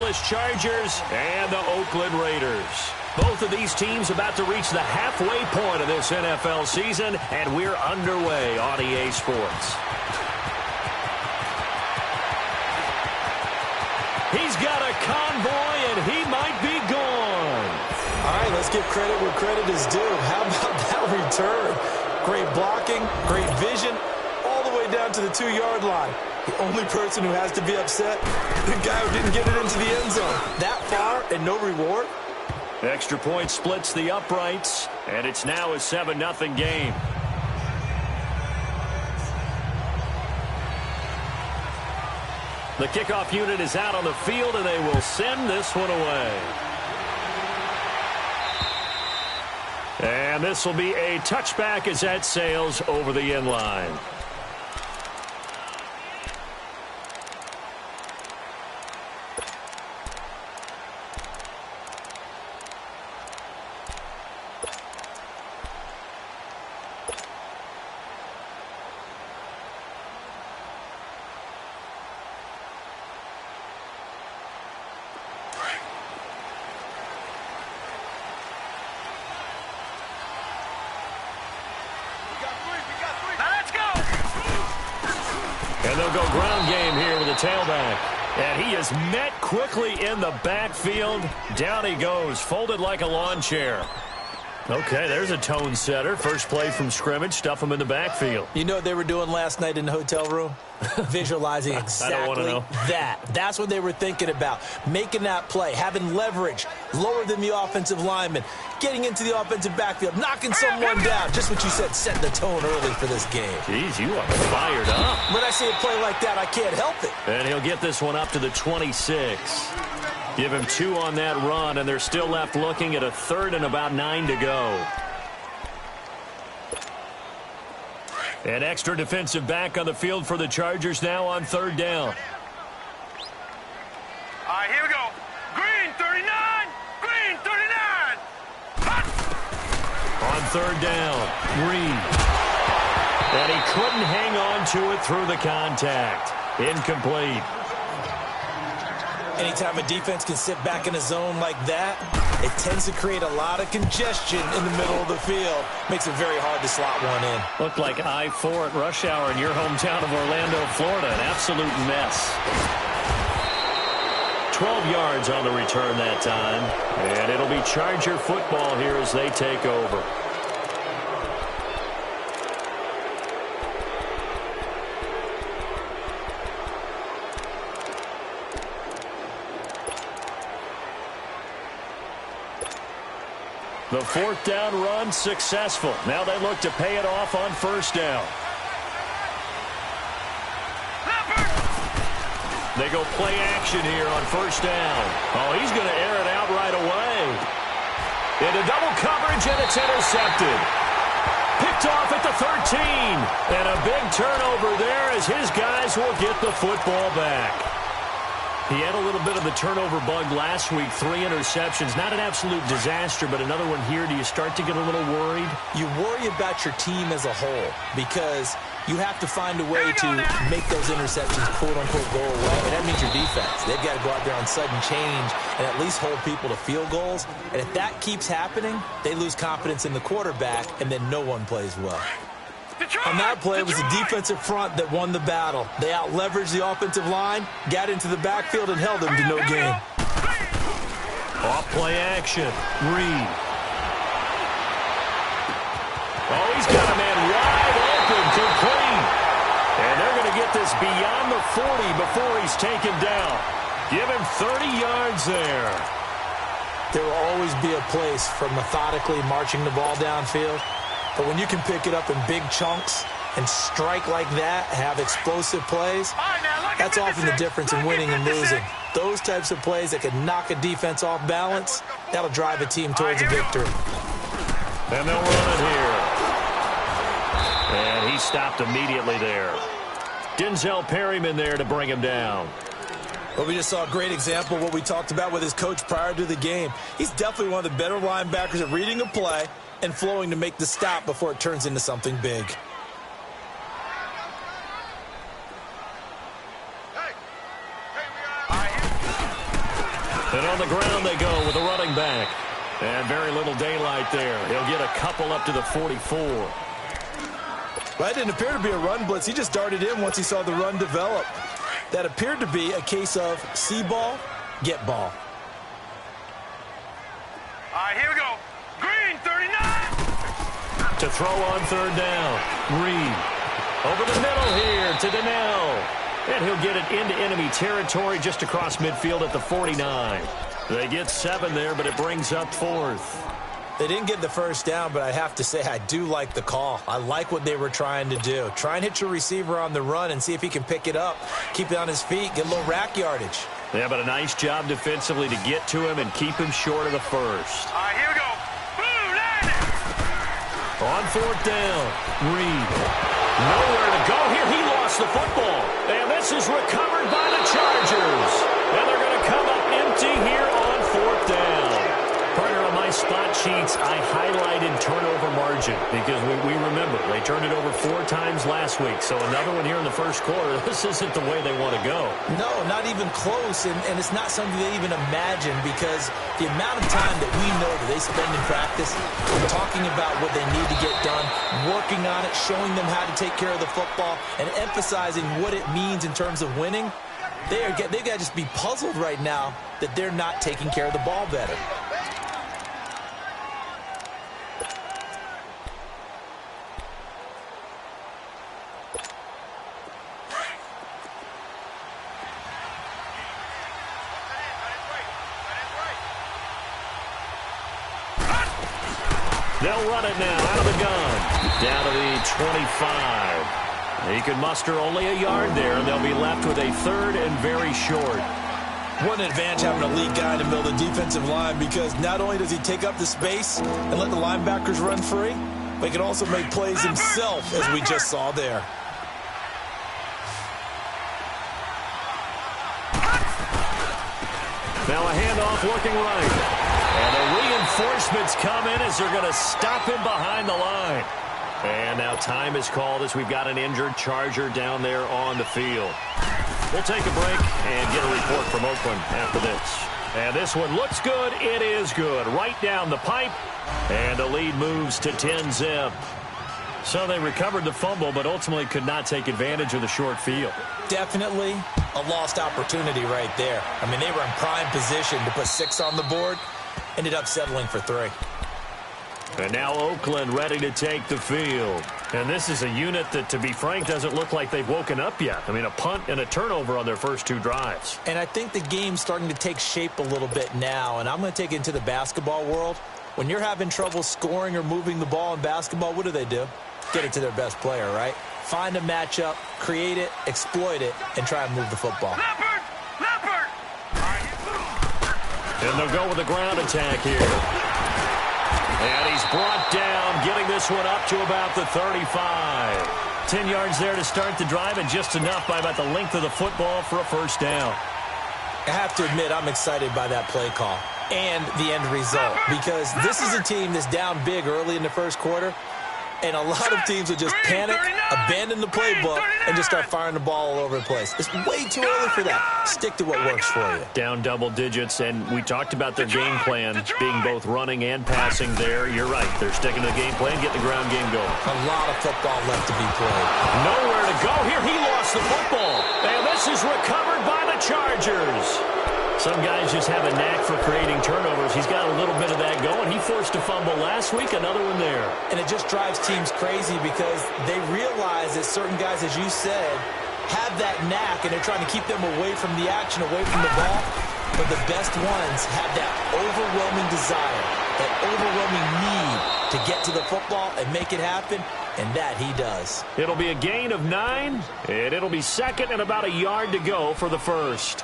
Angeles Chargers and the Oakland Raiders. Both of these teams about to reach the halfway point of this NFL season, and we're underway on EA Sports. He's got a convoy, and he might be gone. All right, let's give credit where credit is due. How about that return? Great blocking, great vision, all the way down to the 2-yard line. The only person who has to be upset, the guy who didn't get it into the end zone. That far and no reward? Extra point splits the uprights, and it's now a 7-0 game. The kickoff unit is out on the field, and they will send this one away. And this will be a touchback as that sails over the end line. And they'll go ground game here with a tailback. And he is met quickly in the backfield. Down he goes, folded like a lawn chair. Okay, there's a tone setter. First play from scrimmage, stuff him in the backfield. You know what they were doing last night in the hotel room? Visualizing exactly that. That's what they were thinking about. Making that play, having leverage, lower than the offensive lineman, getting into the offensive backfield, knocking someone down. Just what you said, set the tone early for this game. Jeez, you are fired up. When I see a play like that, I can't help it. And he'll get this one up to the 26. Give him 2 on that run, and they're still left looking at a 3rd and about 9 to go. An extra defensive back on the field for the Chargers now on 3rd down. All right, here we go. Green, 39. Green, 39. Hot. On 3rd down, Green. And he couldn't hang on to it through the contact. Incomplete. Anytime a defense can sit back in a zone like that, it tends to create a lot of congestion in the middle of the field. Makes it very hard to slot one in. Looked like I-4 at rush hour in your hometown of Orlando, Florida. An absolute mess. 12 yards on the return that time. And it'll be Charger football here as they take over. The 4th down run successful. Now they look to pay it off on 1st down. They go play action here on 1st down. Oh, he's going to air it out right away. Into double coverage, and it's intercepted. Picked off at the 13. And a big turnover there as his guys will get the football back. He had a little bit of the turnover bug last week, 3 interceptions. Not an absolute disaster, but another one here. Do you start to get a little worried? You worry about your team as a whole because you have to find a way to make those interceptions, quote-unquote, go away. And that means your defense. They've got to go out there on sudden change and at least hold people to field goals. And if that keeps happening, they lose confidence in the quarterback, and then no one plays well. On that play, it was the defensive front that won the battle. They out-leveraged the offensive line, got into the backfield, and held them to no gain. Off play action. Reed. Oh, he's got a man wide open, complete. And they're going to get this beyond the 40 before he's taken down. Give him 30 yards there. There will always be a place for methodically marching the ball downfield. But when you can pick it up in big chunks and strike like that, have explosive plays, that's often the difference in winning and losing. Those types of plays that can knock a defense off balance, that'll drive a team towards a victory. And they'll run it here. And he stopped immediately there. Denzel Perryman there to bring him down. Well, we just saw a great example of what we talked about with his coach prior to the game. He's definitely one of the better linebackers at reading a play and flowing to make the stop before it turns into something big. And on the ground they go with a running back. And very little daylight there. He'll get a couple up to the 44. Well, it didn't appear to be a run blitz. He just darted in once he saw the run develop. That appeared to be a case of see ball, get ball. All right, here we go. Green, 39. To throw on third down. Green. Over the middle here to Donnell. And he'll get it into enemy territory just across midfield at the 49. They get 7 there, but it brings up 4th. They didn't get the first down, but I have to say I do like the call. I like what they were trying to do. Try and hit your receiver on the run and see if he can pick it up, keep it on his feet, get a little rack yardage. Yeah, but a nice job defensively to get to him and keep him short of the first. All right, here we go. Boom, landed. On fourth down, Reed. Nowhere to go here. He lost the football. And this is recovered by the Chargers. And they're going to come up empty here on fourth down. Partner, on my spot sheets, I highlighted turnover margin because we remember they turned it over 4 times last week. So another one here in the first quarter. This isn't the way they want to go. No, not even close, and it's not something they even imagine because the amount of time that we know that they spend in practice talking about what they need to get done, working on it, showing them how to take care of the football, and emphasizing what it means in terms of winning, they've got to just be puzzled right now that they're not taking care of the ball better. They'll run it now out of the gun. Down to the 25. He can muster only a yard there, and they'll be left with a 3rd and very short. What an advantage having a lead guy in the middle of the defensive line because not only does he take up the space and let the linebackers run free, but he can also make plays himself, as we just saw there. Now a handoff looking right. And the reinforcements come in as they're going to stop him behind the line. And now time is called as we've got an injured Charger down there on the field. We'll take a break and get a report from Oakland after this. And this one looks good. It is good. Right down the pipe. And the lead moves to 10-zip. So they recovered the fumble, but ultimately could not take advantage of the short field. Definitely a lost opportunity right there. I mean, they were in prime position to put 6 on the board. Ended up settling for 3. And now Oakland ready to take the field. And this is a unit that, to be frank, doesn't look like they've woken up yet. I mean, a punt and a turnover on their first 2 drives. And I think the game's starting to take shape a little bit now. And I'm going to take it into the basketball world. When you're having trouble scoring or moving the ball in basketball, what do? Get it to their best player, right? Find a matchup, create it, exploit it, and try and move the football. Leopard! Leopard! And they'll go with a ground attack here. And he's brought down, getting this one up to about the 35. 10 yards there to start the drive, and just enough by about the length of the football for a first down. I have to admit, I'm excited by that play call and the end result because this is a team that's down big early in the first quarter. And a lot of teams will just panic, abandon the playbook, and just start firing the ball all over the place. It's way too early for that. Stick to what works for you. Down double digits, and we talked about their game plan being both running and passing there. You're right. They're sticking to the game plan, getting the ground game going. A lot of football left to be played. Nowhere to go here. He lost the football. And this is recovered by the Chargers. Some guys just have a knack for creating turnovers. He's got a little bit of that going. He forced a fumble last week, another one there. And it just drives teams crazy because they realize that certain guys, as you said, have that knack, and they're trying to keep them away from the action, away from the ball. But the best ones have that overwhelming desire, that overwhelming need to get to the football and make it happen, and that he does. It'll be a gain of 9, and it'll be second and about a yard to go for the first.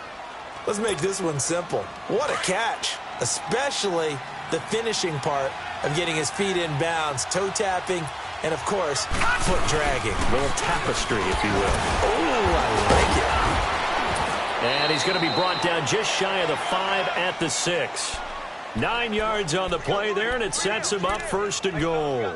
Let's make this one simple. What a catch, especially the finishing part of getting his feet in bounds, toe tapping, and, of course, foot dragging. A little tapestry, if you will. Oh, I like it. And he's going to be brought down just shy of the 5 at the 6. 9 yards on the play there, and it sets him up 1st and goal.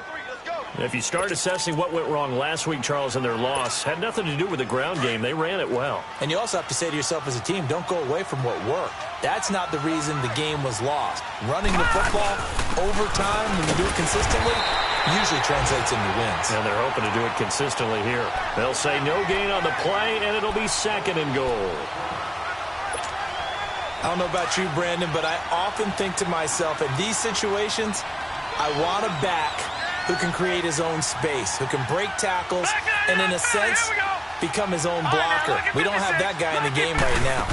If you start assessing what went wrong last week, Charles, in their loss, had nothing to do with the ground game. They ran it well. And you also have to say to yourself as a team, don't go away from what worked. That's not the reason the game was lost. Running the football over time, when you do it consistently, usually translates into wins. And they're hoping to do it consistently here. They'll say no gain on the play, and it'll be 2nd and goal. I don't know about you, Brandon, but I often think to myself, in these situations, I want a back who can create his own space, who can break tackles, and in a sense, become his own blocker. We don't have that guy in the game right now.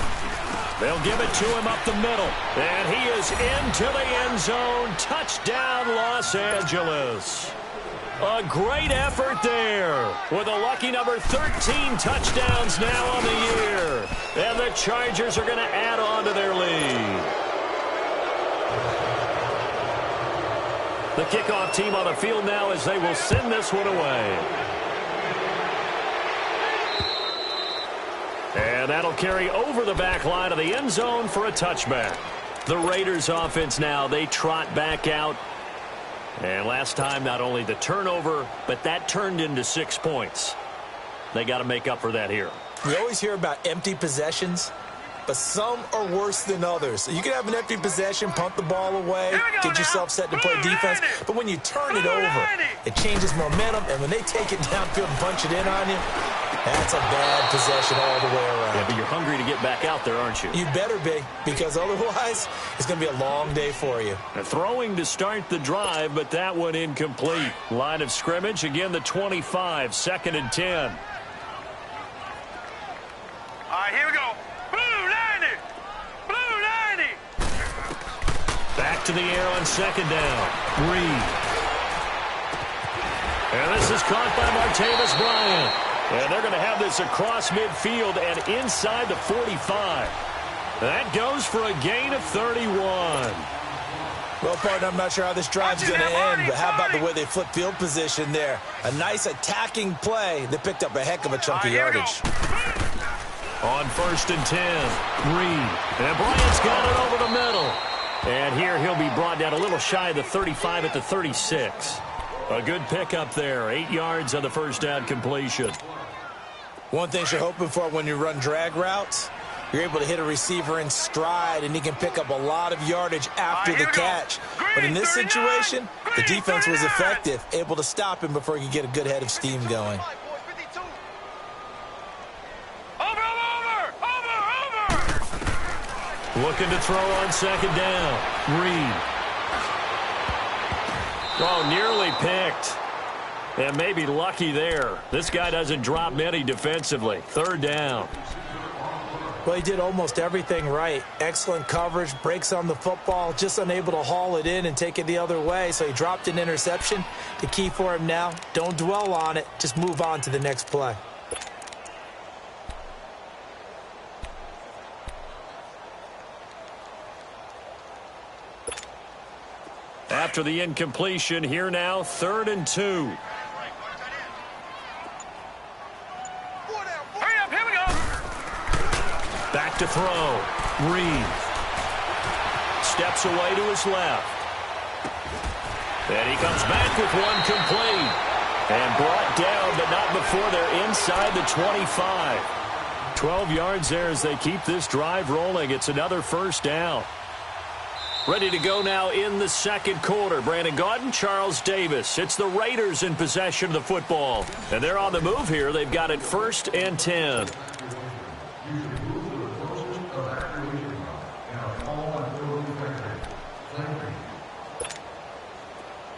They'll give it to him up the middle. And he is into the end zone. Touchdown, Los Angeles. A great effort there with a lucky number 13 touchdowns now on the year. And the Chargers are going to add on to their lead. The kickoff team on the field now as they will send this one away. And that'll carry over the back line of the end zone for a touchback. The Raiders offense now, they trot back out. And last time, not only the turnover, but that turned into 6 points. They got to make up for that here. We always hear about empty possessions, but some are worse than others. You can have an empty possession, punt the ball away, get yourself set to play defense, but when you turn it over, it changes momentum, and when they take it downfield and punch it in on you, that's a bad possession all the way around. Yeah, but you're hungry to get back out there, aren't you? You better be, because otherwise it's going to be a long day for you. Throwing to start the drive, but that one incomplete. Line of scrimmage, again the 25, 2nd and 10. All right, here we go. Blue 90. Blue 90. Back to the air on 2nd down. Reed. And this is caught by Martavis Bryant. And they're going to have this across midfield and inside the 45. That goes for a gain of 31. Well, partner, I'm not sure how this drive's going to end, but how about the way they flip field position there? A nice attacking play that picked up a heck of a chunk of yardage. On 1st and 10, Reed. And Bryant's got it over the middle. And here he'll be brought down a little shy of the 35 at the 36. A good pickup there. 8 yards on the first down completion. One thing you're hoping for when you run drag routes, you're able to hit a receiver in stride, and he can pick up a lot of yardage after the catch. But in this situation, the defense was effective, able to stop him before he could get a good head of steam going. Looking to throw on 2nd down. Reed. Oh, nearly picked. And maybe lucky there. This guy doesn't drop many defensively. 3rd down. Well, he did almost everything right. Excellent coverage, breaks on the football, just unable to haul it in and take it the other way. So he dropped an interception. The key for him now, don't dwell on it. Just move on to the next play. After the incompletion, here now, 3rd and 2. Hurry up, here we go. Back to throw. Reed. Steps away to his left. And he comes back with one complete. And brought down, but not before they're inside the 25. 12 yards there as they keep this drive rolling. It's another 1st down. Ready to go now in the 2nd quarter. Brandon Gaudin, Charles Davis. It's the Raiders in possession of the football. And they're on the move here. They've got it 1st and 10.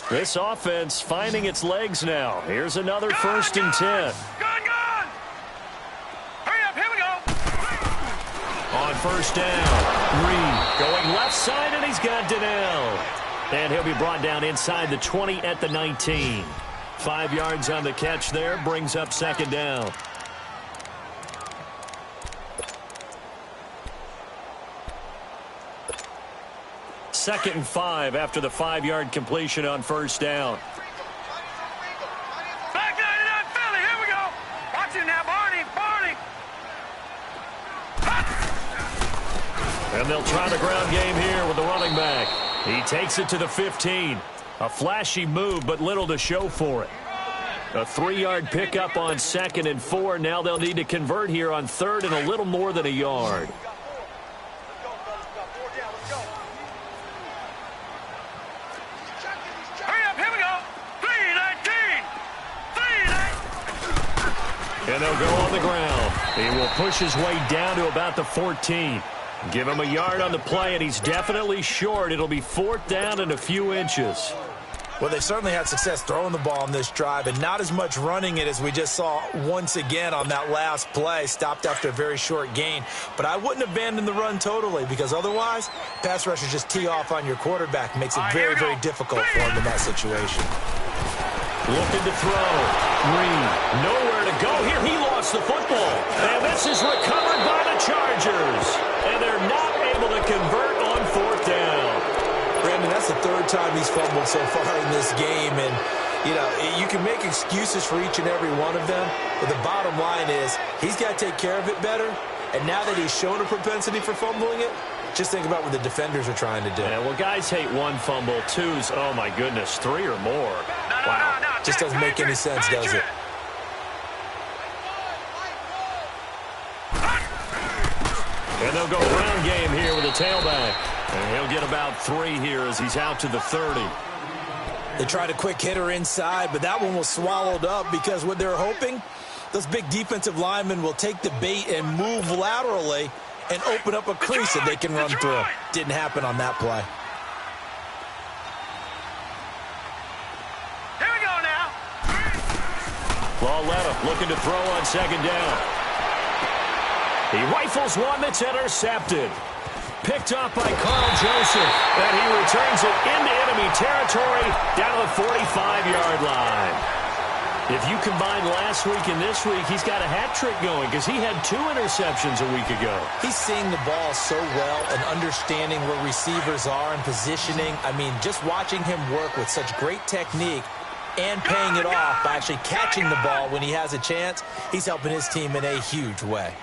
This offense finding its legs now. Here's another 1st and 10. Gun! Hurry up, here we go. On 1st down, Reed going left side, and he's got Donnell. And he'll be brought down inside the 20 at the 19. 5 yards on the catch there, brings up 2nd down. Second and 5 after the 5-yard completion on 1st down. Back 99 Philly, here we go. Watch it now, Barney. And they'll try the ground game here with the running back. He takes it to the 15. A flashy move, but little to show for it. A 3-yard pickup on 2nd and 4. Now they'll need to convert here on 3rd and a little more than a yard. Hurry up, here we go. 3-19. 3-19. And they'll go on the ground. He will push his way down to about the 14. Give him a yard on the play, and he's definitely short. It'll be 4th down and a few inches. Well, they certainly had success throwing the ball on this drive, and not as much running it as we just saw once again on that last play. Stopped after a very short gain. But I wouldn't abandon the run totally, because otherwise, pass rushers just tee off on your quarterback. Makes it very, very difficult for him in that situation. Looking to throw. Reed, nowhere to go here. He lost the football. And this is recovered by the Chargers. And they're not able to convert on 4th down. Brandon, that's the 3rd time he's fumbled so far in this game. And, you know, you can make excuses for each and every one of them. But the bottom line is he's got to take care of it better. And now that he's shown a propensity for fumbling it, just think about what the defenders are trying to do. Yeah, well, guys hate 1 fumble, 2's, oh, my goodness, 3 or more. Wow. Just doesn't make any sense, does it? And they'll go ground game here with a tailback. And he'll get about 3 here as he's out to the 30. They tried a quick hitter inside, but that one was swallowed up because what they're hoping, those big defensive linemen will take the bait and move laterally and open up a crease that they can run through. Didn't happen on that play. Here we go now. Lauletta looking to throw on 2nd down. He rifles one that's intercepted. Picked up by Carl Joseph. And he returns it into enemy territory down to the 45-yard line. If you combine last week and this week, he's got a hat trick going because he had 2 interceptions a week ago. He's seeing the ball so well and understanding where receivers are and positioning. I mean, just watching him work with such great technique and paying it off by actually catching the ball when he has a chance, he's helping his team in a huge way.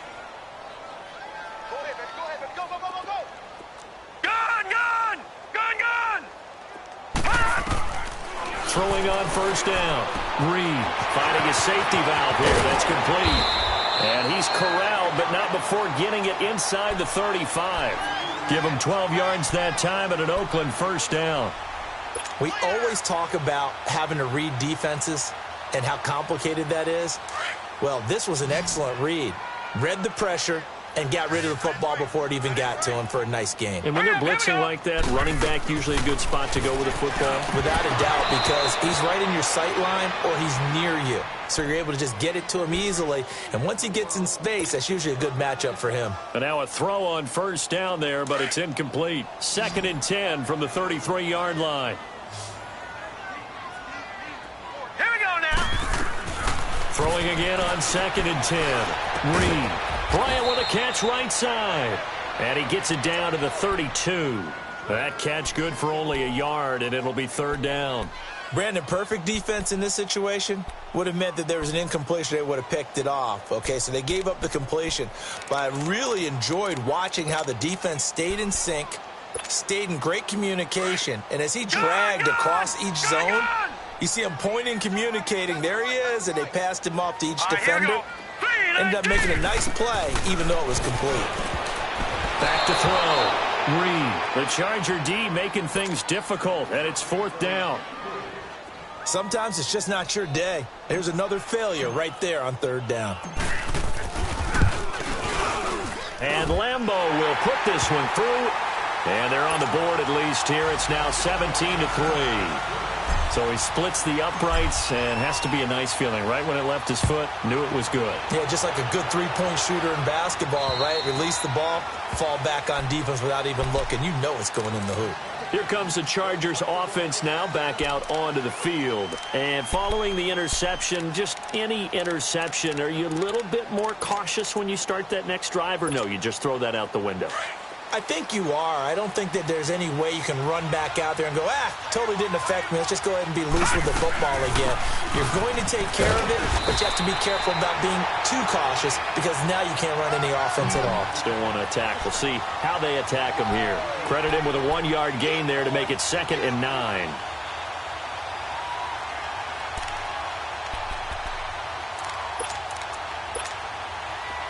Throwing on 1st down. Reed finding a safety valve here. That's complete. And he's corralled, but not before getting it inside the 35. Give him 12 yards that time at an Oakland 1st down. We always talk about having to read defenses and how complicated that is. Well, this was an excellent read. Read the pressure and got rid of the football before it even got to him for a nice game. And when they're blitzing like that, running back usually a good spot to go with the football? Without a doubt, because he's right in your sight line or he's near you. So you're able to just get it to him easily. And once he gets in space, that's usually a good matchup for him. And now a throw on 1st down there, but it's incomplete. 2nd and 10 from the 33-yard line. Here we go now. Throwing again on 2nd and 10. Reed. Bryant with a catch right side. And he gets it down to the 32. That catch good for only a yard, and it'll be 3rd down. Brandon, perfect defense in this situation would have meant that there was an incompletion. They would have picked it off. Okay, so they gave up the completion. But I really enjoyed watching how the defense stayed in sync, stayed in great communication. And as he dragged across each zone, you see him pointing, communicating. There he is, and they passed him off to each defender. Ended up making a nice play, even though it was complete. Back to throw. Reed, the Charger D making things difficult, and it's 4th down. Sometimes it's just not your day. There's another failure right there on 3rd down. And Lambeau will put this one through. And they're on the board at least here. It's now 17-3. So he splits the uprights and has to be a nice feeling. Right when it left his foot, knew it was good. Yeah, just like a good 3-point shooter in basketball, right? Release the ball, fall back on defense without even looking. You know it's going in the hoop. Here comes the Chargers offense now back out onto the field. And following the interception, just any interception, are you a little bit more cautious when you start that next drive, or no, you just throw that out the window? I think you are. I don't think that there's any way you can run back out there and go, totally didn't affect me. Let's just go ahead and be loose with the football again. You're going to take care of it, but you have to be careful about being too cautious because now you can't run any offense at all. Still want to attack. We'll see how they attack him here. Credit him with a 1-yard gain there to make it 2nd and 9.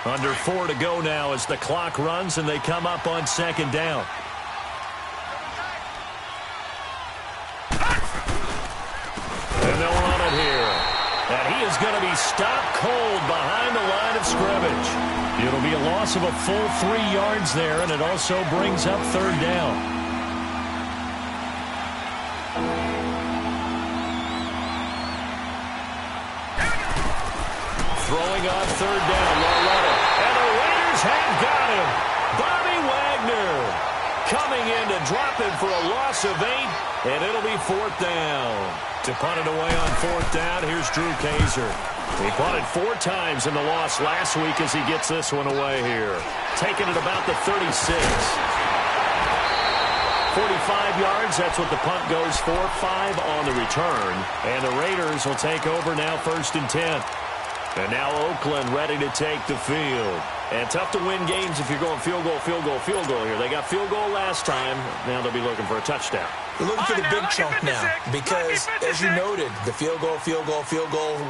Under 4 to go now as the clock runs and they come up on second down. And they'll run it here. And he is going to be stopped cold behind the line of scrimmage. It'll be a loss of a full 3 yards there, and it also brings up third down. Throwing on third down, Loretta. And the Raiders have got him. Bobby Wagner coming in to drop him for a loss of 8, and it'll be fourth down. To punt it away on fourth down, here's Drew Kaiser. He punted 4 times in the loss last week as he gets this one away here. Taking it about the 36. 45 yards, that's what the punt goes for. 5 on the return. And the Raiders will take over now, 1st and 10. And now Oakland ready to take the field. And tough to win games if you're going field goal, field goal, field goal here. They got field goal last time. Now they'll be looking for a touchdown. They're looking for the big chunk now because, as you noted, the field goal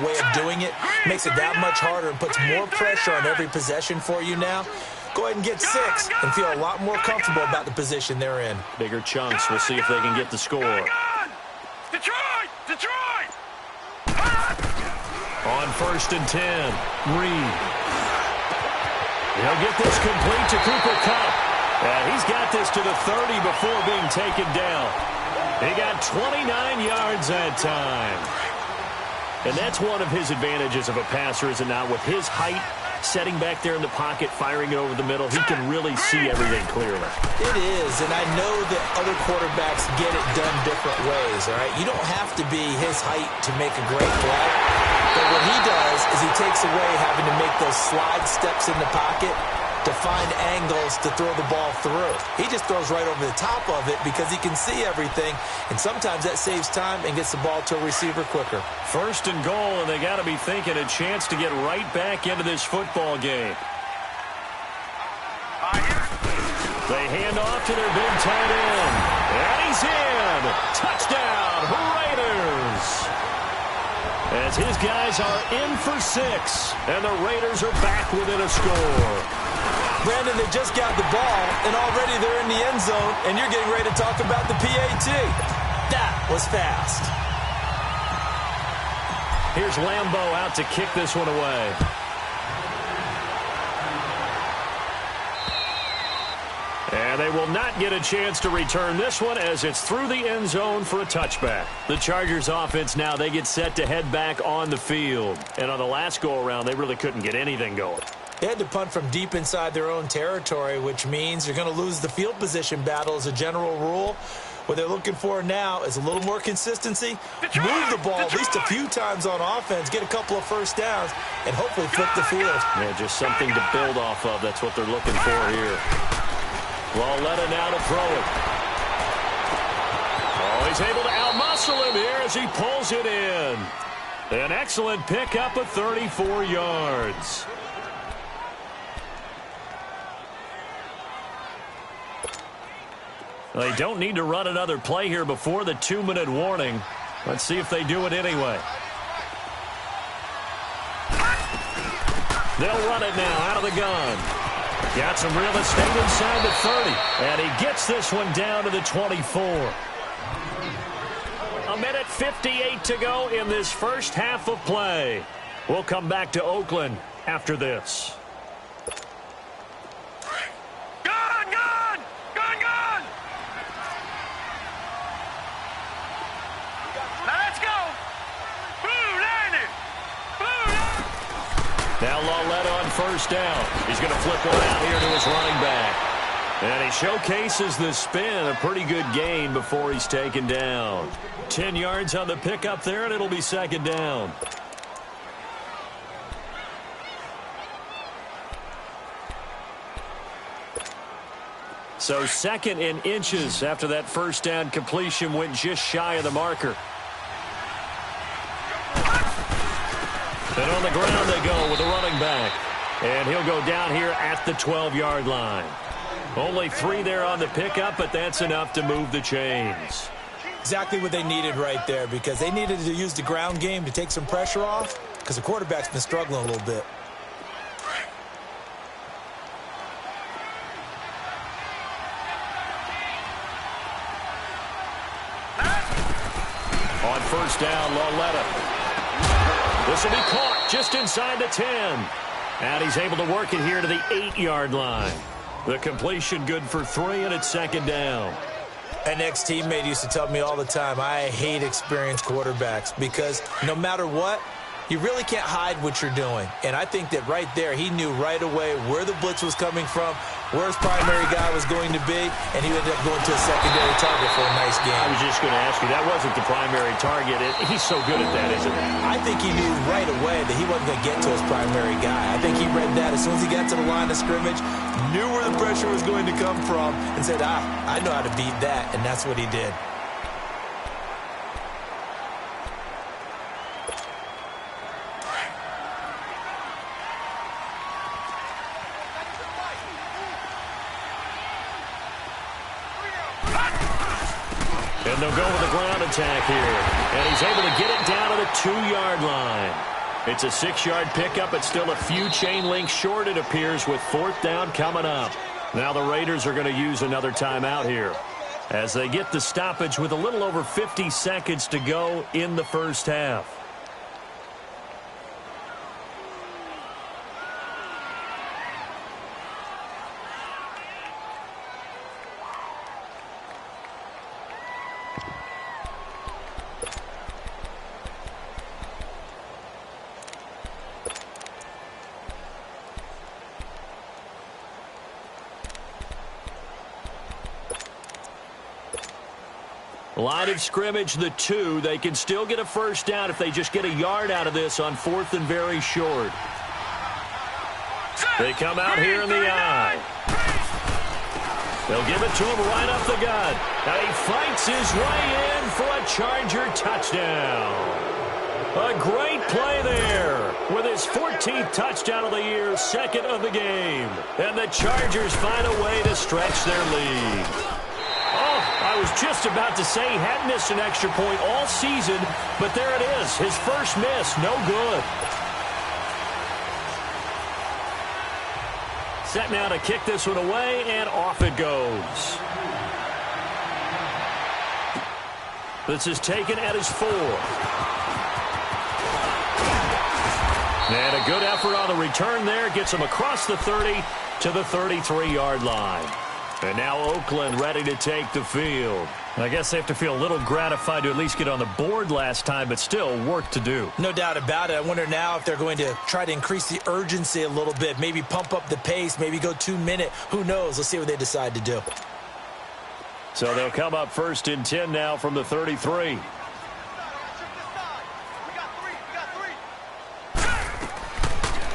way of doing it makes it that much harder and puts more pressure on every possession for you now. Go ahead and get 6 and feel a lot more comfortable about the position they're in. Bigger chunks. We'll see if they can get the score. Detroit! Detroit! On 1st and 10, Reed. He'll get this complete to Cooper Kupp. And he's got this to the 30 before being taken down. He got 29 yards that time. And that's one of his advantages of a passer, is it not? With his height, setting back there in the pocket, firing it over the middle, he can really see everything clearly. It is, and I know that other quarterbacks get it done different ways, all right? You don't have to be his height to make a great play. But what he does is he takes away having to make those slide steps in the pocket to find angles to throw the ball through. He just throws right over the top of it because he can see everything, and sometimes that saves time and gets the ball to a receiver quicker. 1st and goal, and they got to be thinking a chance to get right back into this football game. They hand off to their big tight end, and he's in. Touchdown, Raiders! As his guys are in for 6, and the Raiders are back within a score. Brandon, they just got the ball, and already they're in the end zone, and you're getting ready to talk about the PAT. That was fast. Here's Lambeau out to kick this one away. And they will not get a chance to return this one as it's through the end zone for a touchback. The Chargers offense now, they get set to head back on the field. And on the last go-around, they really couldn't get anything going. They had to punt from deep inside their own territory, which means you're going to lose the field position battle as a general rule. What they're looking for now is a little more consistency, move the ball at least a few times on offense, get a couple of first downs, and hopefully flip the field. Yeah, just something to build off of. That's what they're looking for here. Lauletta now to throw it. Oh, he's able to outmuscle him here as he pulls it in. An excellent pickup of 34 yards. They don't need to run another play here before the 2-minute warning. Let's see if they do it anyway. They'll run it now out of the gun. Got some real estate inside the 30. And he gets this one down to the 24. A minute 58 to go in this first half of play. We'll come back to Oakland after this. Now Lauletta on first down. He's going to flip one out here to his running back. And he showcases the spin. A pretty good gain before he's taken down. 10 yards on the pickup there, and it'll be second down. So second in inches after that first down completion went just shy of the marker. And on the ground they go with the running back. And he'll go down here at the 12-yard line. Only 3 there on the pickup, but that's enough to move the chains. Exactly what they needed right there, because they needed to use the ground game to take some pressure off, because the quarterback's been struggling a little bit. On first down, Loletta. This will be caught just inside the 10. And he's able to work it here to the 8-yard line. The completion good for 3, and it's second down. An ex-teammate used to tell me all the time, I hate experienced quarterbacks because no matter what, you really can't hide what you're doing. And I think that right there, he knew right away where the blitz was coming from, where his primary guy was going to be, and he ended up going to a secondary target for a nice game. I was just going to ask you, that wasn't the primary target. He's so good at that, isn't he? I think he knew right away that he wasn't going to get to his primary guy. I think he read that as soon as he got to the line of scrimmage, knew where the pressure was going to come from, and said, I know how to beat that, and that's what he did. And they'll go with a ground attack here. And he's able to get it down to the 2-yard line. It's a 6-yard pickup. It's still a few chain links short, it appears, with 4th down coming up. Now the Raiders are going to use another timeout here as they get the stoppage with a little over 50 seconds to go in the first half. Line of scrimmage, the 2. They can still get a first down if they just get a yard out of this on 4th and very short. They come out here in the I. They'll give it to him right up the gut. And he fights his way in for a Charger touchdown. A great play there with his 14th touchdown of the year, 2nd of the game. And the Chargers find a way to stretch their lead. I was just about to say he hadn't missed an extra point all season, but there it is. His first miss, no good. Set now to kick this one away, and off it goes. This is taken at his 4. And a good effort on the return there. Gets him across the 30 to the 33-yard line. And now Oakland ready to take the field. I guess they have to feel a little gratified to at least get on the board last time, but still work to do. No doubt about it. I wonder now if they're going to try to increase the urgency a little bit, maybe pump up the pace, maybe go 2-minute. Who knows? Let's see what they decide to do. So they'll come up 1st and 10 now from the 33.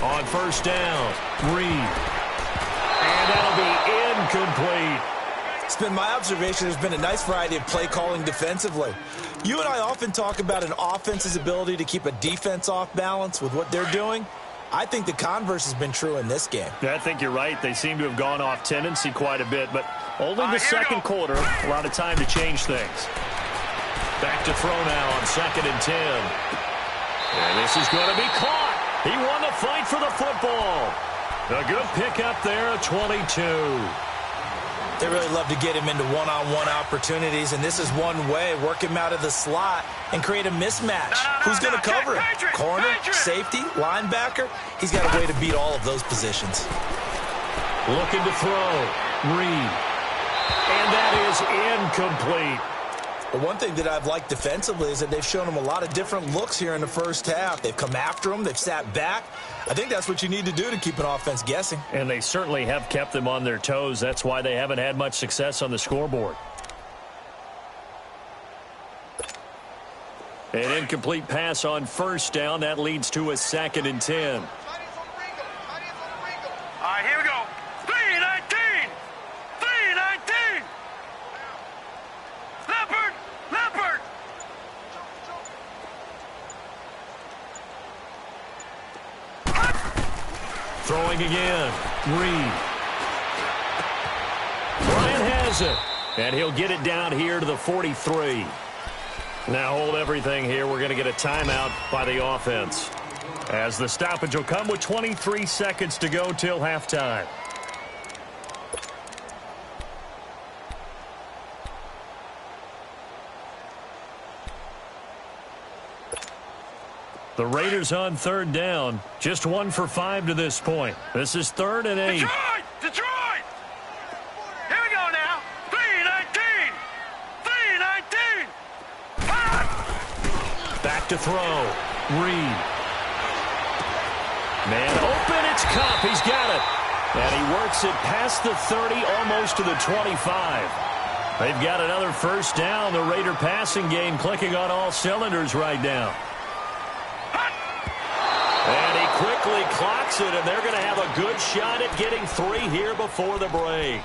On first down, Reed. And that'll be incomplete. It's been my observation there's been a nice variety of play calling defensively. You and I often talk about an offense's ability to keep a defense off balance with what they're doing. I think the converse has been true in this game. Yeah, I think you're right. They seem to have gone off tendency quite a bit, but only the second quarter, a lot of time to change things. Back to throw now on 2nd and 10. And this is going to be caught. He won the fight for the football. A good pickup there, a 22. They really love to get him into one-on-one opportunities, and this is one way, work him out of the slot and create a mismatch. Who's going to cover him? Corner, safety, linebacker? He's got a way to beat all of those positions. Looking to throw. Reed. And that is incomplete. But one thing that I've liked defensively is that they've shown him a lot of different looks here in the first half. They've come after him. They've sat back. I think that's what you need to do to keep an offense guessing. And they certainly have kept them on their toes. That's why they haven't had much success on the scoreboard. An incomplete pass on first down. That leads to a 2nd and 10. All right, here we go. 3-19. 3-19. Leopard. Leopard. Throwing again. Reed. Bryant has it. And he'll get it down here to the 43. Now hold everything here. We're going to get a timeout by the offense, as the stoppage will come with 23 seconds to go till halftime. The Raiders on third down. Just 1 for 5 to this point. This is 3rd and 8. Detroit! Detroit! Here we go now. 3-19. 3-19. Back to throw. Reed. Man open. It's Cup. He's got it. And he works it past the 30, almost to the 25. They've got another first down. The Raider passing game clicking on all cylinders right now. And he quickly clocks it, and they're going to have a good shot at getting 3 here before the break.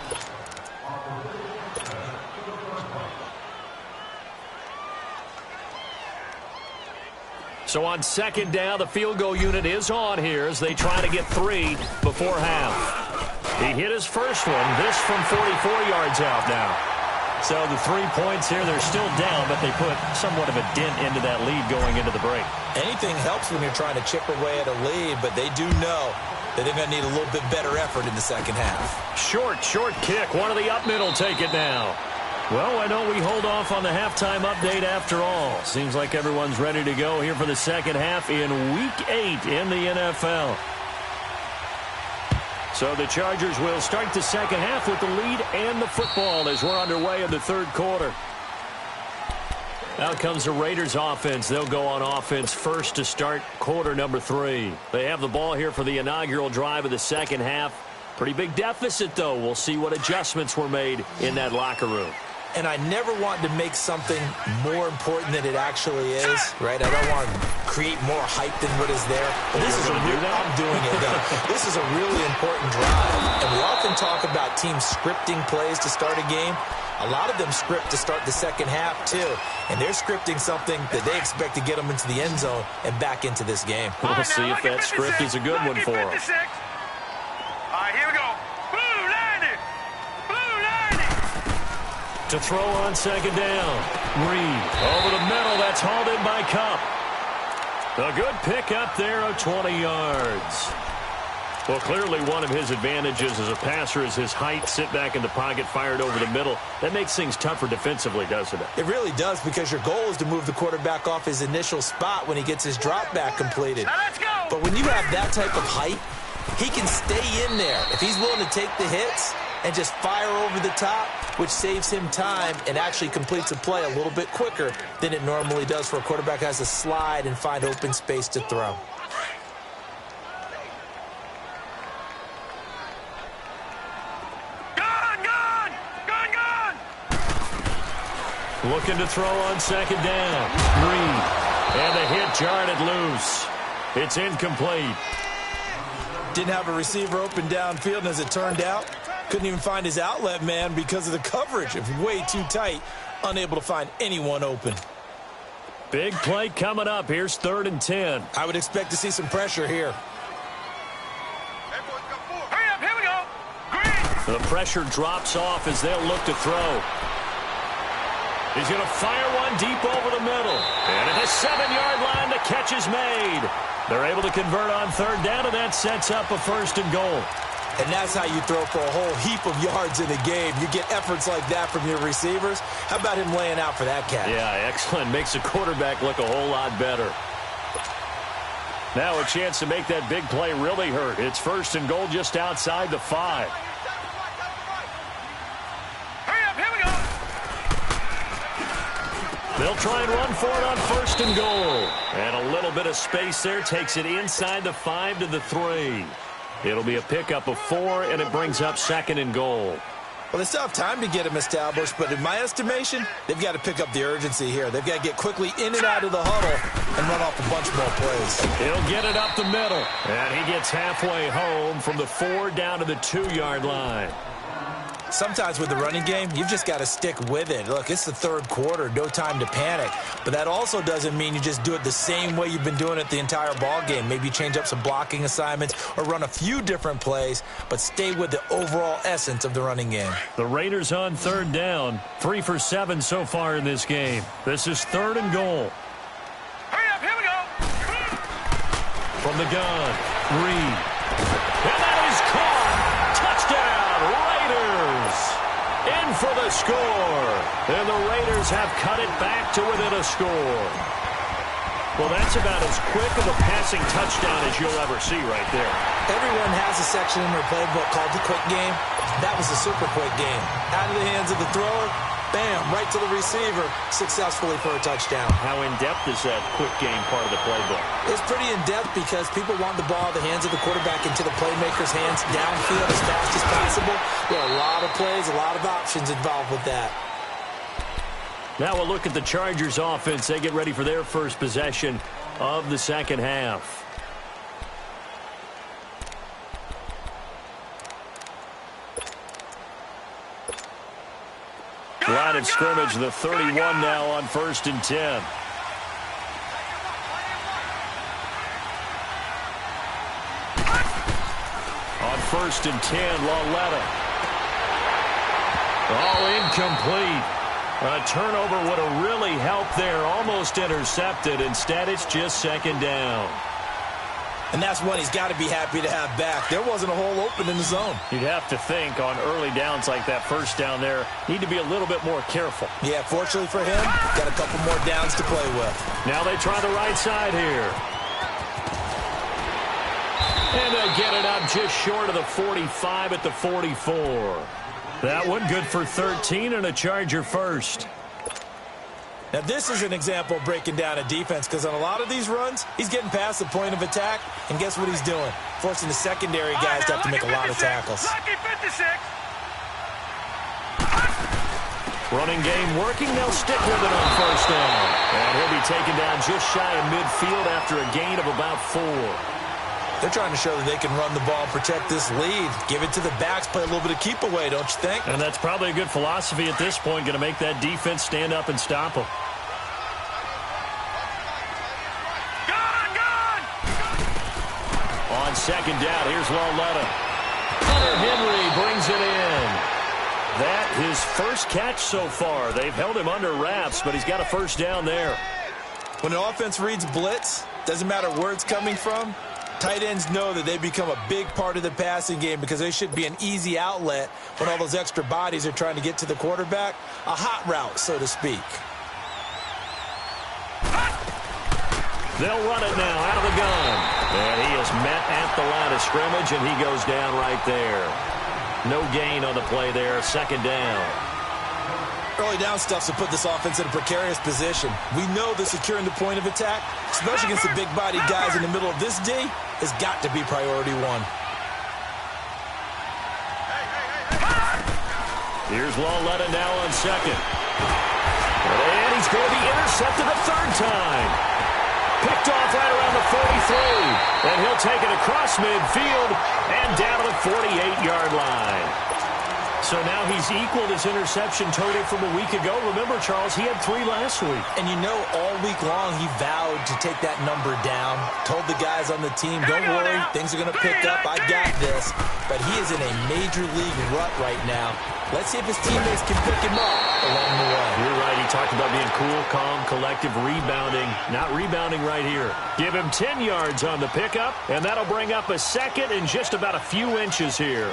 So on second down, the field goal unit is on here as they try to get 3 before half. He hit his first one, this from 44 yards out now. So the 3 points here, they're still down, but they put somewhat of a dent into that lead going into the break. Anything helps when you're trying to chip away at a lead, but they do know that they're going to need a little bit better effort in the second half. Short kick. One of the up middle take it now. Well, why don't we hold off on the halftime update after all? Seems like everyone's ready to go here for the second half in Week 8 in the NFL. So the Chargers will start the second half with the lead and the football as we're underway in the third quarter. Out comes the Raiders offense. They'll go on offense first to start quarter number 3. They have the ball here for the inaugural drive of the second half. Pretty big deficit, though. We'll see what adjustments were made in that locker room. And I never want to make something more important than it actually is, right? I don't want to create more hype than what is there. This is I'm doing it, though. This is a really important drive. And we often talk about teams scripting plays to start a game. A lot of them script to start the second half, too. And they're scripting something that they expect to get them into the end zone and back into this game. We'll see if that script is a good one for them. All right, here we go. Blue 90. Blue 90. To throw on second down. Reed over the middle. That's hauled in by Cup. A good pickup there of 20 yards. Well, clearly one of his advantages as a passer is his height. Sit back in the pocket, fired over the middle. That makes things tougher defensively, doesn't it? It really does, because your goal is to move the quarterback off his initial spot when he gets his drop back completed. Now let's go. But when you have that type of height, he can stay in there if he's willing to take the hits and just fire over the top, which saves him time and actually completes a play a little bit quicker than it normally does for a quarterback who has to slide and find open space to throw. Looking to throw on second down. Reed. And the hit jarred it loose. It's incomplete. Didn't have a receiver open downfield, and as it turned out, couldn't even find his outlet man because of the coverage. It was way too tight, unable to find anyone open. Big play coming up. Here's 3rd and 10. I would expect to see some pressure here. Hurry up, here we go. Green. The pressure drops off as they'll look to throw. He's going to fire one deep over the middle. And at the 7-yard line, the catch is made. They're able to convert on 3rd down, and that sets up a 1st and goal. And that's how you throw for a whole heap of yards in a game. You get efforts like that from your receivers. How about him laying out for that catch? Yeah, excellent. Makes the quarterback look a whole lot better. Now a chance to make that big play really hurt. It's 1st and goal just outside the 5. They'll try and run for it on 1st and goal. And a little bit of space there takes it inside the 5 to the 3. It'll be a pickup of 4, and it brings up 2nd and goal. Well, they still have time to get him established, but in my estimation, they've got to pick up the urgency here. They've got to get quickly in and out of the huddle and run off a bunch more plays. He'll get it up the middle, and he gets halfway home from the 4 down to the 2-yard line. Sometimes with the running game, you've just got to stick with it. Look, it's the 3rd quarter, no time to panic. But that also doesn't mean you just do it the same way you've been doing it the entire ball game. Maybe change up some blocking assignments or run a few different plays, but stay with the overall essence of the running game. The Raiders on 3rd down, 3 for 7 so far in this game. This is 3rd and goal. Hurry up, here we go. From the gun, Reed. And that is caught. Touchdown, Raiders. In for the score. And the Raiders have cut it back to within a score. Well, that's about as quick of a passing touchdown as you'll ever see right there. Everyone has a section in their playbook called the quick game. That was a super quick game. Out of the hands of the thrower, bam, right to the receiver, successfully for a touchdown. How in-depth is that quick game part of the playbook? It's pretty in-depth because people want the ball in the hands of the quarterback into the playmaker's hands downfield as fast as possible. There are a lot of plays, a lot of options involved with that. Now we'll look at the Chargers offense. They get ready for their first possession of the second half. Line of scrimmage, the 31 now on 1st and 10. On 1st and 10, Lauletta. Oh, incomplete. A turnover would have really helped there. Almost intercepted. Instead, it's just second down. And that's one he's got to be happy to have back. There wasn't a hole open in the zone. You'd have to think on early downs like that first down there, need to be a little bit more careful. Yeah, fortunately for him, got a couple more downs to play with. Now they try the right side here. And they get it up just short of the 45 at the 44. That one good for 13 and a Charger first. Now, this is an example of breaking down a defense because on a lot of these runs, he's getting past the point of attack, and guess what he's doing? Forcing the secondary guys to have to make a lot of tackles. Running game working. They'll stick with it on first down. And he'll be taken down just shy of midfield after a gain of about 4. They're trying to show that they can run the ball and protect this lead. Give it to the backs, play a little bit of keep away, don't you think? And that's probably a good philosophy at this point, going to make that defense stand up and stop them. On second down, here's Lauletta. Hunter Henry brings it in. That his first catch so far. They've held him under wraps, but he's got a first down there. When an offense reads blitz, doesn't matter where it's coming from, tight ends know that they become a big part of the passing game because they should be an easy outlet when all those extra bodies are trying to get to the quarterback. A hot route, so to speak. They'll run it now out of the gun. And he is met at the line of scrimmage, and he goes down right there. No gain on the play there, second down. Early down stuff's to put this offense in a precarious position. We know that securing the point of attack, especially against the big-bodied guys in the middle of this D, has got to be priority one. Here's Lauletta now on second. And he's going to be intercepted a third time. Picked off right around the 43. And he'll take it across midfield and down to the 48-yard line. So now he's equaled his interception total from a week ago. Remember, Charles, he had 3 last week. And you know, all week long he vowed to take that number down. Told the guys on the team, don't worry, things are going to pick up. I got this. But he is in a major league rut right now. Let's see if his teammates can pick him up along the way. You're right. He talked about being cool, calm, collective, rebounding. Not rebounding right here. Give him 10 yards on the pickup, and that'll bring up a second and just about a few inches here.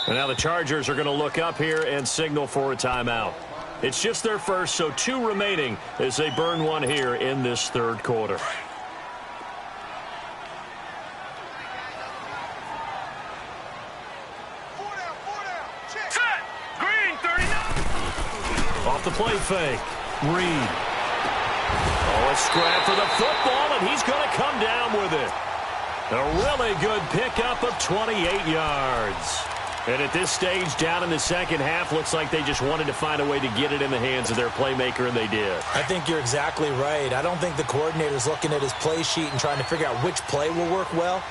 And now the Chargers are going to look up here and signal for a timeout. It's just their first, so 2 remaining as they burn one here in this third quarter. Set! Green, 39! Off the play fake. Reed. Oh, a scrap for the football, and he's going to come down with it. A really good pickup of 28 yards. And at this stage, down in the second half, looks like they just wanted to find a way to get it in the hands of their playmaker, and they did. I think you're exactly right. I don't think the coordinator's looking at his play sheet and trying to figure out which play will work well.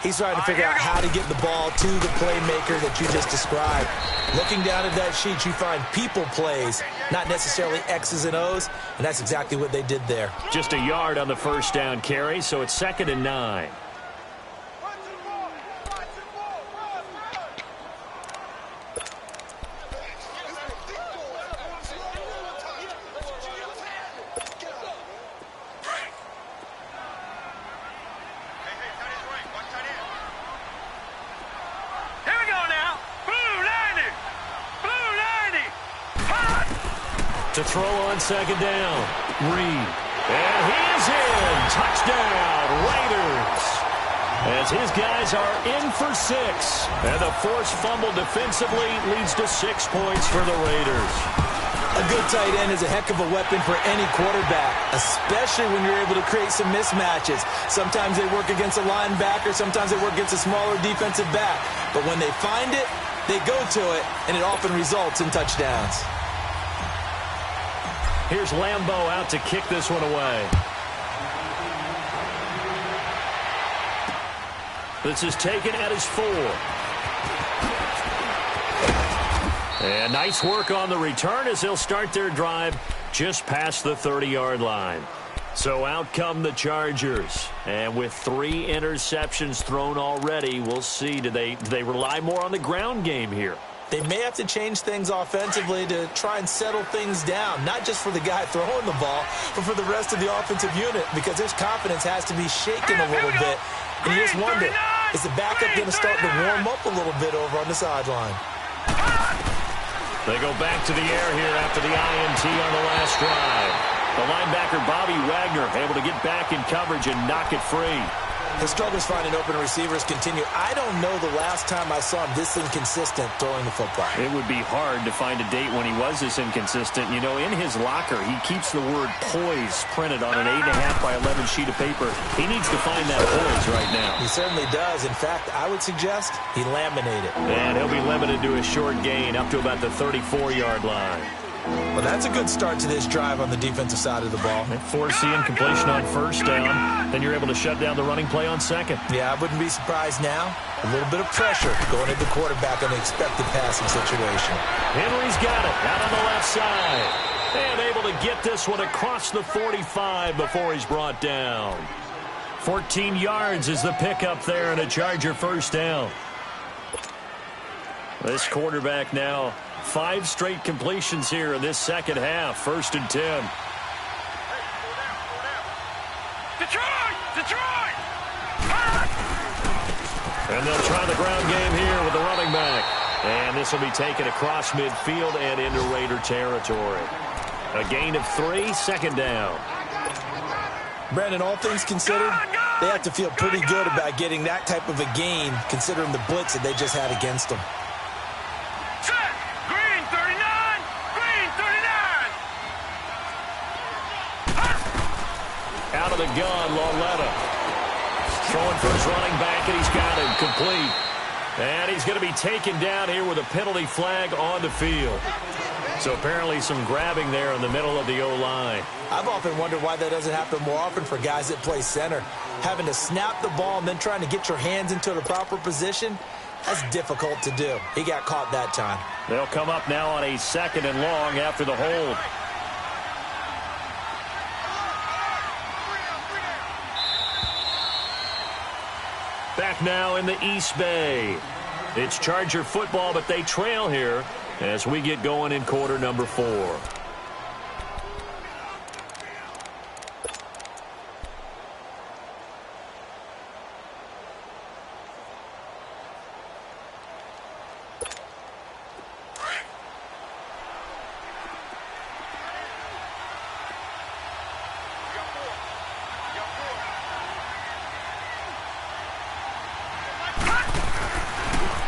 He's trying to figure out how to get the ball to the playmaker that you just described. Looking down at that sheet, you find people plays, not necessarily X's and O's, and that's exactly what they did there. Just a yard on the first down carry, so it's 2nd and 9. to throw on second down. Reed. And he is in. Touchdown, Raiders. As his guys are in for 6. And the forced fumble defensively leads to 6 points for the Raiders. A good tight end is a heck of a weapon for any quarterback, especially when you're able to create some mismatches. Sometimes they work against a linebacker, sometimes they work against a smaller defensive back. But when they find it, they go to it, and it often results in touchdowns. Here's Lambeau out to kick this one away. This is taken at his 4. And nice work on the return as they'll start their drive just past the 30-yard line. So out come the Chargers. And with 3 interceptions thrown already, we'll see. Do they rely more on the ground game here? They may have to change things offensively to try and settle things down, not just for the guy throwing the ball, but for the rest of the offensive unit, because his confidence has to be shaken a little bit. And you just wonder, is the backup going to start to warm up a little bit over on the sideline? They go back to the air here after the INT on the last drive. The linebacker, Bobby Wagner, able to get back in coverage and knock it free. His struggles finding open receivers continue. I don't know the last time I saw him this inconsistent throwing the football. It would be hard to find a date when he was this inconsistent. You know, in his locker, he keeps the word poise printed on an 8.5 by 11 sheet of paper. He needs to find that poise right now. He certainly does. In fact, I would suggest he laminate it. And he'll be limited to a short gain up to about the 34-yard line. Well, that's a good start to this drive on the defensive side of the ball. Force the incompletion on first down. Then you're able to shut down the running play on second. Yeah, I wouldn't be surprised now. A little bit of pressure going at the quarterback on the expected passing situation. Henry's got it out on the left side. And able to get this one across the 45 before he's brought down. 14 yards is the pickup there and a Charger first down. This quarterback now 5 straight completions here in this second half. 1st and 10. Detroit! And they'll try the ground game here with the running back. And this will be taken across midfield and into Raider territory. A gain of 3, 2nd down. Brandon, all things considered, they have to feel pretty good about getting that type of a gain, considering the blitz that they just had against them. Green 39! Green 39! Out of the gun, Lauletta. Throwing for his running back, and he's got him complete. And he's going to be taken down here with a penalty flag on the field. So apparently some grabbing there in the middle of the O-line. I've often wondered why that doesn't happen more often for guys that play center. Having to snap the ball and then trying to get your hands into the proper position, that's difficult to do. He got caught that time. They'll come up now on a 2nd and long after the hold. Back now in the East Bay. It's Charger football, but they trail here as we get going in quarter number 4.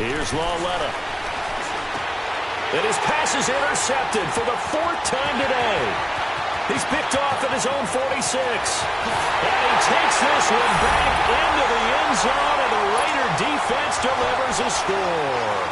Here's Lauletta. And his pass is intercepted for the 4th time today. He's picked off at his own 46. And he takes this one back into the end zone, and the Raider defense delivers a score.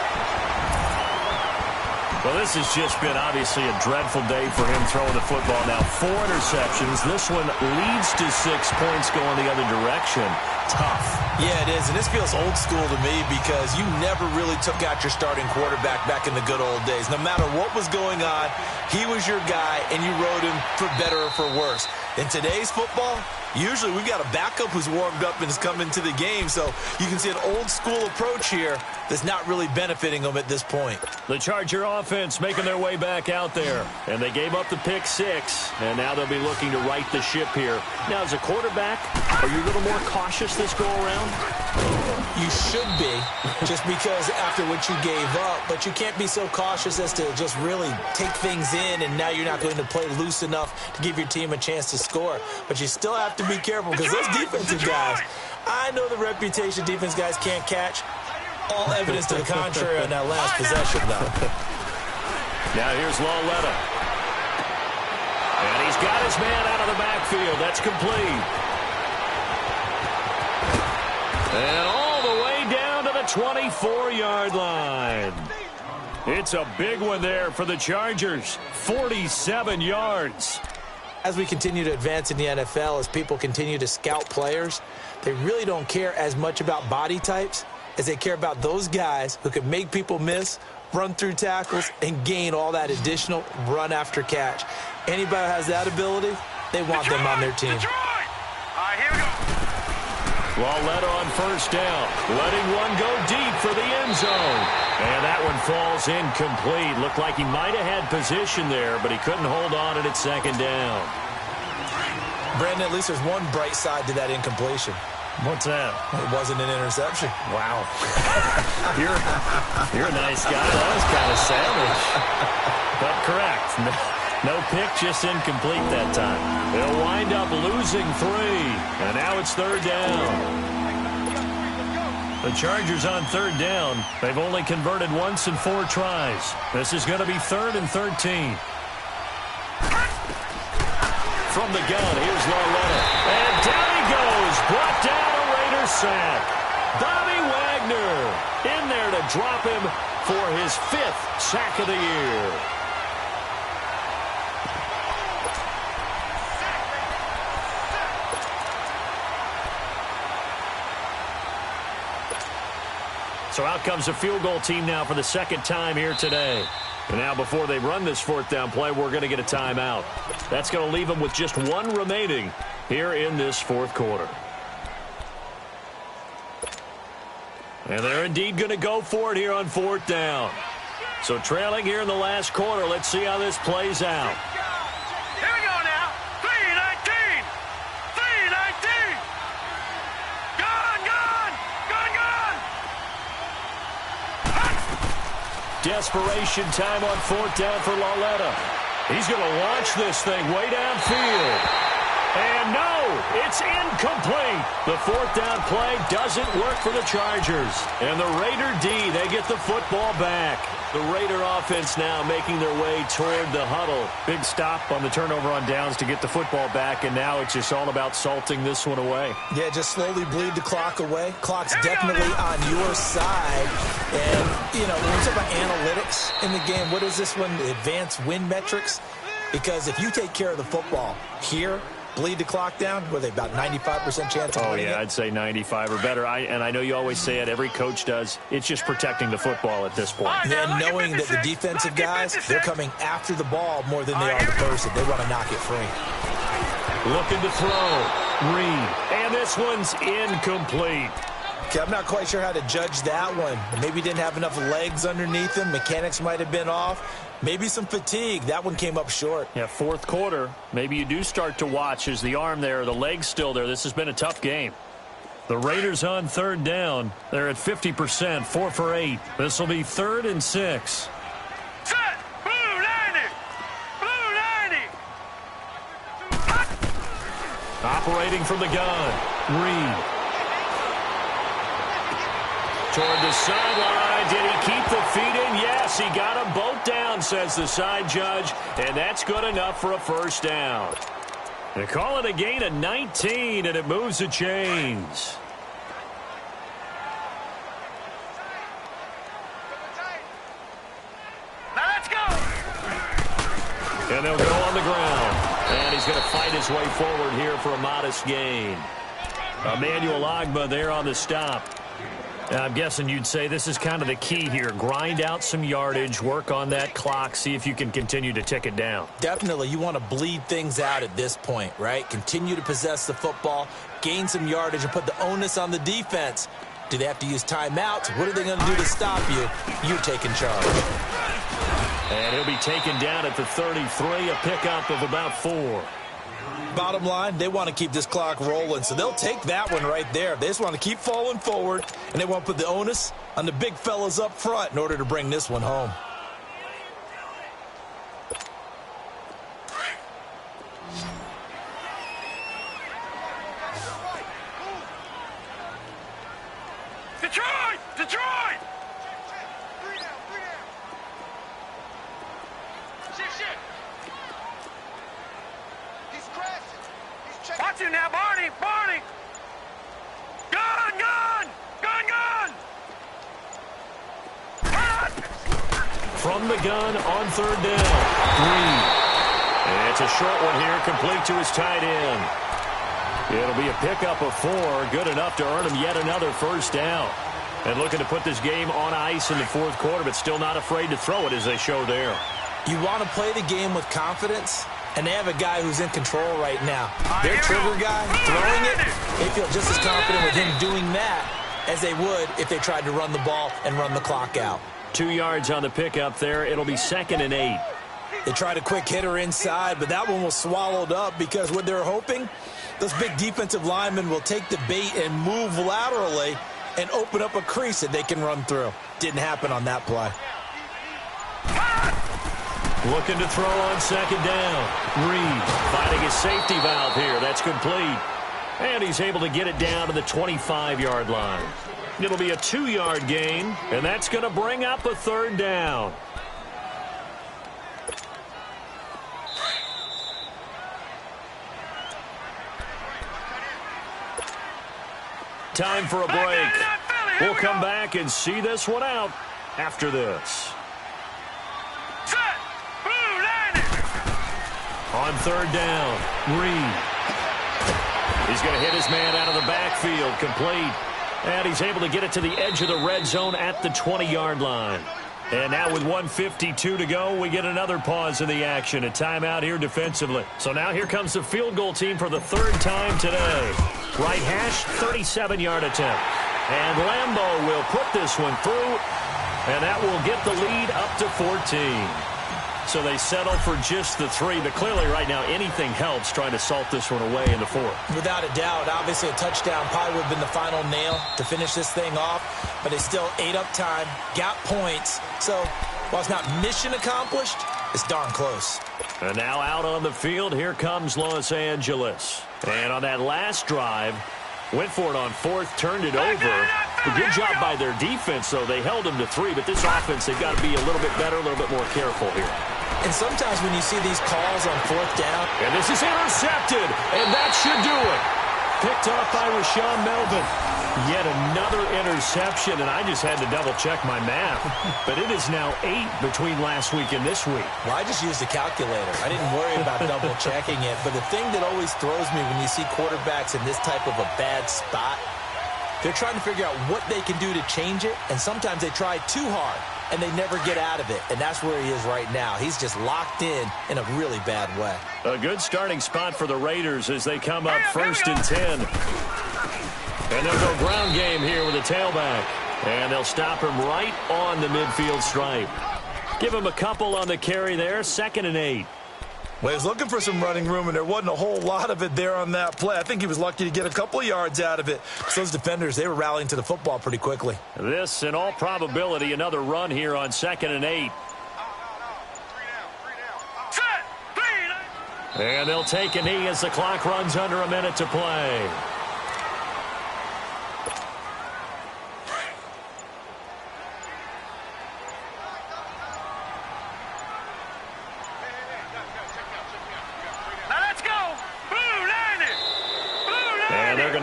Well, this has just been obviously a dreadful day for him throwing the football. Now 4 interceptions. This one leads to 6 points going the other direction. Tough. Yeah, it is, and this feels old school to me because you never really took out your starting quarterback back in the good old days. No matter what was going on, he was your guy, and you rode him for better or for worse. In today's football, Usually we've got a backup who's warmed up and is coming to the game, so you can see an old-school approach here that's not really benefiting them at this point. The Charger offense making their way back out there, and they gave up the pick 6, and now they'll be looking to right the ship here. Now, as a quarterback, are you a little more cautious this go-around? You should be, just because after what you gave up, but you can't be so cautious as to just really take things in, and now you're not going to play loose enough to give your team a chance to score. But you still have to be careful, because those defensive guys, I know the reputation defense guys can't catch. All evidence to the contrary on that last possession, though. Now here's Lauletta. And he's got his man out of the backfield. That's complete. And all the way down to the 24-yard line. It's a big one there for the Chargers. 47 yards. As we continue to advance in the NFL, as people continue to scout players, they really don't care as much about body types as they care about those guys who can make people miss, run through tackles, and gain all that additional run after catch. Anybody who has that ability, they want them on their team. All right, here we go. Lauletta on first down, letting one go deep for the end zone. And that one falls incomplete. Looked like he might have had position there, but he couldn't hold on at its second down. Brandon, at least there's one bright side to that incompletion. What's that? It wasn't an interception. Wow. You're a nice guy. That was kind of savage. But correct. No pick, just incomplete that time. They'll wind up losing 3. And now it's third down. The Chargers on third down. They've only converted once in 4 tries. This is going to be 3rd and 13. From the gun, here's Lauletta. And down he goes. Brought down a Raiders sack. Bobby Wagner in there to drop him for his 5th sack of the year. So out comes a field goal team now for the second time here today. And now before they run this 4th down play, we're going to get a timeout. That's going to leave them with just 1 remaining here in this 4th quarter. And they're indeed going to go for it here on 4th down. So trailing here in the last quarter, let's see how this plays out. Here we go now. 3-19. 3-19. Gone, gone. Gone, gone. Desperation time on 4th down for Lauletta. He's going to launch this thing way downfield. And no, it's incomplete. The 4th down play doesn't work for the Chargers. And the Raider D, they get the football back. The Raider offense now making their way toward the huddle. Big stop on the turnover on downs to get the football back, and now it's just all about salting this one away. Yeah, just slowly bleed the clock away. Clock's definitely on your side. And, you know, when we talk about analytics in the game, what is this one? Advanced win metrics? Because if you take care of the football here, bleed the clock down, were they about 95% chance of winning it? I'd say 95 or better. And I know you always say it, every coach does. It's just protecting the football at this point. And knowing that the defensive guys, they're coming after the ball more than they are the person. They want to knock it free. Looking to throw. Reed. And this one's incomplete. Okay, I'm not quite sure how to judge that one. Maybe didn't have enough legs underneath him. Mechanics might have been off. Maybe some fatigue. That one came up short. Yeah, 4th quarter. Maybe you do start to watch as the arm there, the leg's still there. This has been a tough game. The Raiders on 3rd down. They're at 50%, 4 for 8. This will be 3rd and 6. Set. Blue 90. Blue 90. Operating from the gun. Reed. Toward the sideline. Did he keep the feet in? Yes, he got them both down, says the side judge. And that's good enough for a 1st down. They call it a gain of 19, and it moves the chains. Now let's go. And they'll go on the ground. And he's going to fight his way forward here for a modest gain. Emmanuel Ogbah there on the stop. I'm guessing you'd say this is kind of the key here. Grind out some yardage, work on that clock, see if you can continue to tick it down. Definitely. You want to bleed things out at this point, right? Continue to possess the football, gain some yardage, and put the onus on the defense. Do they have to use timeouts? What are they going to do to stop you? You're taking charge. And he'll be taken down at the 33, a pickup of about 4. Bottom line, they want to keep this clock rolling, so they'll take that one right there. They just want to keep falling forward, and they want to put the onus on the big fellas up front in order to bring this one home. Detroit! Detroit! Watch him now, Barney! Barney! Gun! Gun! Gun! Gun! Gun! From the gun on 3rd down. Green. And it's a short one here, complete to his tight end. It'll be a pickup of 4, good enough to earn him yet another first down. And looking to put this game on ice in the 4th quarter, but still not afraid to throw it as they show there. You want to play the game with confidence, and they have a guy who's in control right now. Their trigger guy, throwing it, they feel just as confident with him doing that as they would if they tried to run the ball and run the clock out. 2 yards on the pickup there. It'll be 2nd and 8. They tried a quick hitter inside, but that one was swallowed up because what they're hoping, those big defensive linemen will take the bait and move laterally and open up a crease that they can run through. Didn't happen on that play. Looking to throw on 2nd down. Reed finding his safety valve here. That's complete. And he's able to get it down to the 25-yard line. It'll be a 2-yard gain, and that's going to bring up a 3rd down. Time for a break. We'll come back and see this one out after this. On 3rd down, Reed. He's going to hit his man out of the backfield, complete. And he's able to get it to the edge of the red zone at the 20-yard line. And now with 1:52 to go, we get another pause in the action. A timeout here defensively. So now here comes the field goal team for the 3rd time today. Right hash, 37-yard attempt. And Lambeau will put this one through. And that will get the lead up to 14. So they settle for just the 3, but clearly right now anything helps trying to salt this one away in the 4th. Without a doubt, obviously a touchdown probably would have been the final nail to finish this thing off, but they still ate up time, got points. So while it's not mission accomplished, it's darn close. And now out on the field, here comes Los Angeles. And on that last drive, went for it on 4th, turned it over. A good job by their defense, though. They held them to 3, but this offense, they've got to be a little bit better, a little bit more careful here. And sometimes when you see these calls on 4th down. And this is intercepted, and that should do it. Picked off by Rashawn Melvin. Yet another interception, and I just had to double-check my math. But it is now 8 between last week and this week. Well, I just used a calculator. I didn't worry about double-checking it. But the thing that always throws me when you see quarterbacks in this type of a bad spot, they're trying to figure out what they can do to change it, and sometimes they try too hard, and they never get out of it, and that's where he is right now. He's just locked in a really bad way. A good starting spot for the Raiders as they come up 1st and 10. And they'll go ground game here with a tailback, and they'll stop him right on the midfield stripe. Give him a couple on the carry there, 2nd and 8. Well, he was looking for some running room, and there wasn't a whole lot of it there on that play. I think he was lucky to get a couple of yards out of it. So those defenders, they were rallying to the football pretty quickly. This, in all probability, another run here on 2nd and 8. And they'll take a knee as the clock runs under a minute to play.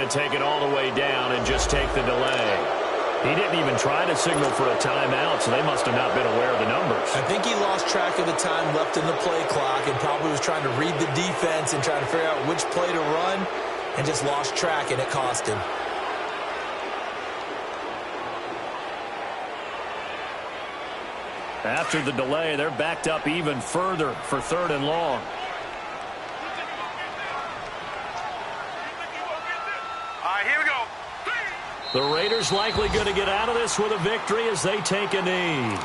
Take it all the way down and just take the delay. He didn't even try to signal for a timeout, so they must have not been aware of the numbers. I think he lost track of the time left in the play clock and probably was trying to read the defense and trying to figure out which play to run and just lost track, and it cost him. After the delay, they're backed up even further for 3rd and long. All right, here we go. The Raiders likely going to get out of this with a victory as they take a knee.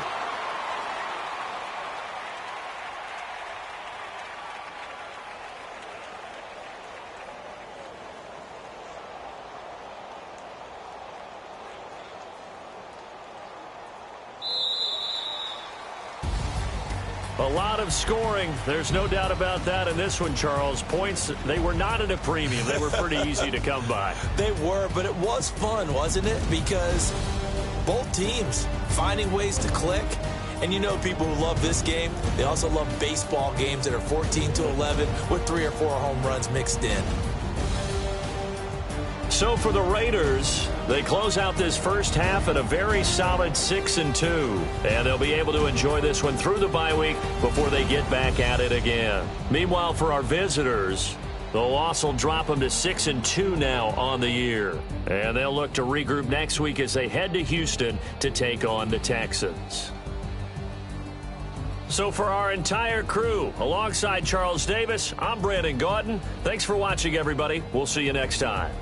A lot of scoring. There's no doubt about that in this one, Charles. Points, they were not at a premium. They were pretty easy to come by. They were, but it was fun, wasn't it? Because both teams finding ways to click. And you know people who love this game, they also love baseball games that are 14-11 with 3 or 4 home runs mixed in. So for the Raiders, they close out this first half at a very solid 6-2. And they'll be able to enjoy this one through the bye week before they get back at it again. Meanwhile, for our visitors, the loss will drop them to 6-2 now on the year. And they'll look to regroup next week as they head to Houston to take on the Texans. So for our entire crew, alongside Charles Davis, I'm Brandon Gaudin. Thanks for watching, everybody. We'll see you next time.